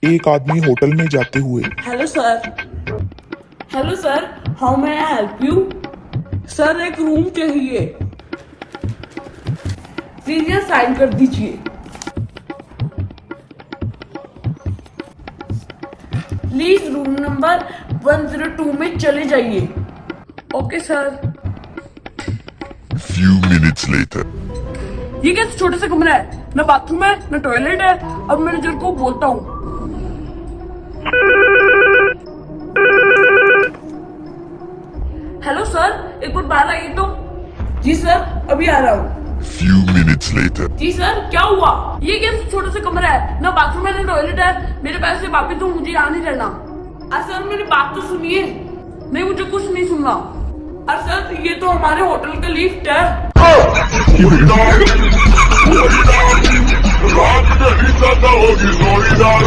एक आदमी होटल में जाते हुए। Hello sir, how may I help you? Sir एक रूम चाहिए, प्लीज यहाँ साइन कर दीजिए। प्लीज रूम नंबर 102 में चले जाइए। Okay sir. Few minutes later. ये क्या छोटे से कमरा है, ना बाथरूम है ना टॉयलेट है। अब मैनेजर को बोलता हूँ। हेलो सर, एक बार बाहर आइए तो। जी सर, अभी आ रहा हूँ। Few minutes later. जी सर, क्या हुआ? ये क्या छोटा सा कमरा है, ना बाथरूम है ना टॉयलेट है। मेरे पैसे वापिस दो, मुझे यहाँ नहीं रहना। सर मेरी बात तो सुनिए। नहीं, मुझे कुछ नहीं सुनना। अरे सर, ये तो हमारे होटल का लिफ्ट है। रात में ही ज्यादा होगी जोड़ीदार।